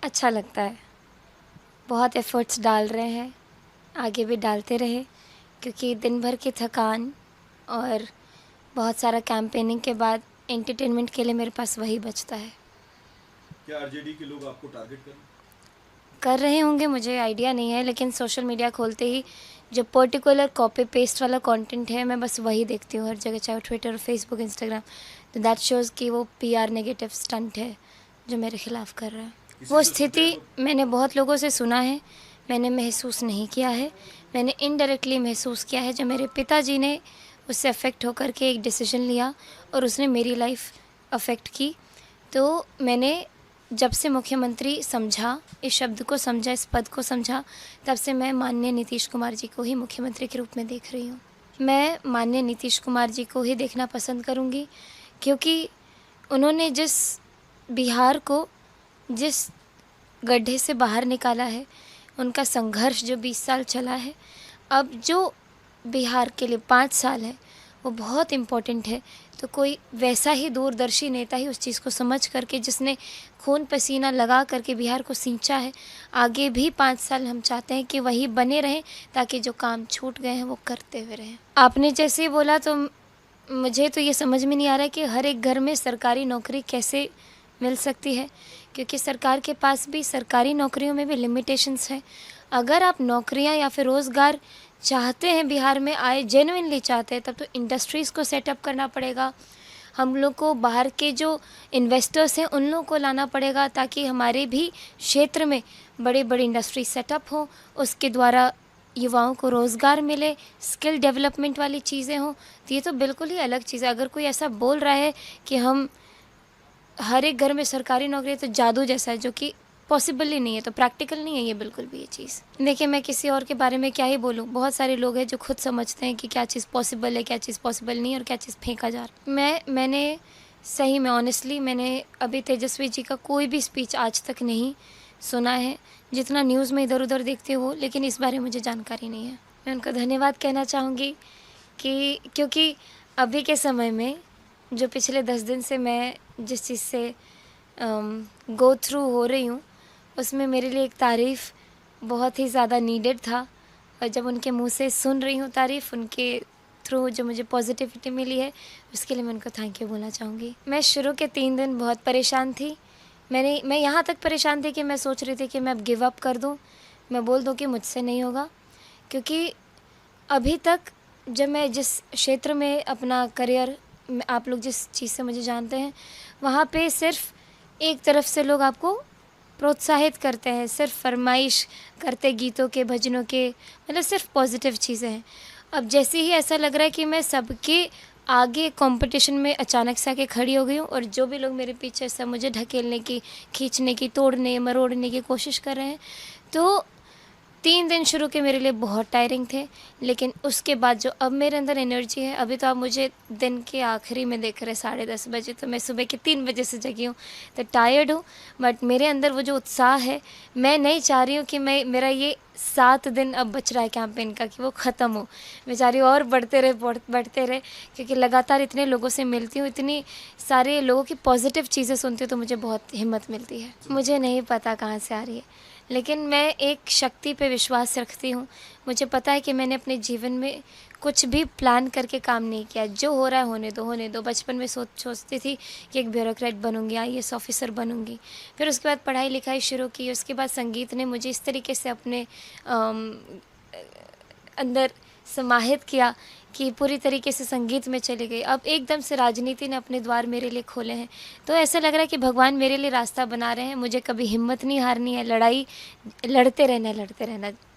अच्छा लगता है। बहुत एफ़र्ट्स डाल रहे हैं, आगे भी डालते रहे, क्योंकि दिन भर की थकान और बहुत सारा कैंपेनिंग के बाद एंटरटेनमेंट के लिए मेरे पास वही बचता है। क्या आरजेडी के लोग आपको टारगेट करें? कर रहे होंगे, मुझे आइडिया नहीं है, लेकिन सोशल मीडिया खोलते ही जो पर्टिकुलर कॉपी पेस्ट वाला कंटेंट है, मैं बस वही देखती हूँ हर जगह, चाहे वो ट्विटर, फेसबुक, इंस्टाग्राम। तो दैट शोज़ कि वो पीआर नेगेटिव स्टंट है जो मेरे खिलाफ कर रहा है। किसी वो से सुनते स्थिति हो? मैंने बहुत लोगों से सुना है, मैंने महसूस नहीं किया है। मैंने इनडायरेक्टली महसूस किया है जब मेरे पिताजी ने उससे अफेक्ट होकर के एक डिसीजन लिया और उसने मेरी लाइफ अफेक्ट की। तो मैंने जब से मुख्यमंत्री समझा, इस शब्द को समझा, इस पद को समझा, तब से मैं माननीय नीतीश कुमार जी को ही मुख्यमंत्री के रूप में देख रही हूँ। मैं माननीय नीतीश कुमार जी को ही देखना पसंद करूँगी, क्योंकि उन्होंने जिस बिहार को जिस गड्ढे से बाहर निकाला है, उनका संघर्ष जो 20 साल चला है, अब जो बिहार के लिए 5 साल है, वो बहुत इम्पोर्टेंट है। तो कोई वैसा ही दूरदर्शी नेता ही उस चीज़ को समझ करके, जिसने खून पसीना लगा करके बिहार को सींचा है, आगे भी 5 साल हम चाहते हैं कि वही बने रहें, ताकि जो काम छूट गए हैं वो करते हुए रहें। आपने जैसे ही बोला तो मुझे तो ये समझ में नहीं आ रहा है कि हर एक घर में सरकारी नौकरी कैसे मिल सकती है, क्योंकि सरकार के पास भी सरकारी नौकरियों में भी लिमिटेशंस हैं। अगर आप नौकरियां या फिर रोज़गार चाहते हैं, बिहार में आए जेन्युइनली चाहते हैं, तब तो इंडस्ट्रीज़ को सेटअप करना पड़ेगा। हम लोग को बाहर के जो इन्वेस्टर्स हैं उन लोगों को लाना पड़ेगा, ताकि हमारे भी क्षेत्र में बड़े बड़े इंडस्ट्री सेटअप हो, उसके द्वारा युवाओं को रोज़गार मिले, स्किल डेवलपमेंट वाली चीज़ें हों। तो ये तो बिल्कुल ही अलग चीज़ है। अगर कोई ऐसा बोल रहा है कि हम हर एक घर में सरकारी नौकरी है, तो जादू जैसा है, जो कि पॉसिबल ही नहीं है, तो प्रैक्टिकल नहीं है ये बिल्कुल भी ये चीज़। देखिए, मैं किसी और के बारे में क्या ही बोलूँ, बहुत सारे लोग हैं जो खुद समझते हैं कि क्या चीज़ पॉसिबल है, क्या चीज़ पॉसिबल नहीं है और क्या चीज़ फेंका जा रहा है। मैंने सही में ऑनेस्टली मैंने अभी तेजस्वी जी का कोई भी स्पीच आज तक नहीं सुना है। जितना न्यूज़ में इधर-उधर देखती हूँ, लेकिन इस बारे में मुझे जानकारी नहीं है। मैं उनका धन्यवाद कहना चाहूँगी कि क्योंकि अभी के समय में जो पिछले 10 दिन से मैं जिस चीज़ से गो थ्रू हो रही हूँ, उसमें मेरे लिए एक तारीफ़ बहुत ही ज़्यादा नीडेड था। और जब उनके मुँह से सुन रही हूँ तारीफ़, उनके थ्रू जो मुझे पॉज़िटिविटी मिली है, उसके लिए मैं उनको थैंक यू बोलना चाहूँगी। मैं शुरू के 3 दिन बहुत परेशान थी। मैं यहाँ तक परेशान थी कि मैं सोच रही थी कि मैं अब गिव अप कर दूँ, मैं बोल दूँ कि मुझसे नहीं होगा। क्योंकि अभी तक जब मैं जिस क्षेत्र में अपना करियर, आप लोग जिस चीज़ से मुझे जानते हैं, वहाँ पे सिर्फ़ एक तरफ से लोग आपको प्रोत्साहित करते हैं, सिर्फ़ फ़रमाइश करते गीतों के, भजनों के, मतलब सिर्फ़ पॉज़िटिव चीज़ें हैं। अब जैसे ही ऐसा लग रहा है कि मैं सबके आगे कॉम्पिटिशन में अचानक से आके खड़ी हो गई हूँ, और जो भी लोग मेरे पीछे सब मुझे ढकेलने की, खींचने की, तोड़ने, मरोड़ने की कोशिश कर रहे हैं, तो 3 दिन शुरू के मेरे लिए बहुत टायरिंग थे, लेकिन उसके बाद जो अब मेरे अंदर एनर्जी है, अभी तो आप मुझे दिन के आखिरी में देख रहे 10:30 बजे, तो मैं सुबह के 3 बजे से जगी हूँ, तो टायर्ड हूँ, बट मेरे अंदर वो जो उत्साह है, मैं नहीं चाह रही हूँ कि मेरा ये 7 दिन अब बच रहा है कैंपेन का कि वो ख़त्म हो। मैं चाह रही हूँ और बढ़ते रहे, क्योंकि लगातार इतने लोगों से मिलती हूँ, इतनी सारे लोगों की पॉज़िटिव चीज़ें सुनती हूँ, तो मुझे बहुत हिम्मत मिलती है। मुझे नहीं पता कहाँ से आ रही है, लेकिन मैं एक शक्ति पे विश्वास रखती हूँ। मुझे पता है कि मैंने अपने जीवन में कुछ भी प्लान करके काम नहीं किया। जो हो रहा है होने दो, होने दो। बचपन में सोचती थी कि एक ब्यूरोक्रेट बनूँगी, आईएएस ऑफ़िसर बनूँगी। फिर उसके बाद पढ़ाई-लिखाई शुरू की, उसके बाद संगीत ने मुझे इस तरीके से अपने अंदर समाहित किया कि पूरी तरीके से संगीत में चली गई। अब एकदम से राजनीति ने अपने द्वार मेरे लिए खोले हैं। तो ऐसा लग रहा है कि भगवान मेरे लिए रास्ता बना रहे हैं। मुझे कभी हिम्मत नहीं हारनी है, लड़ाई लड़ते रहना है, लड़ते रहना।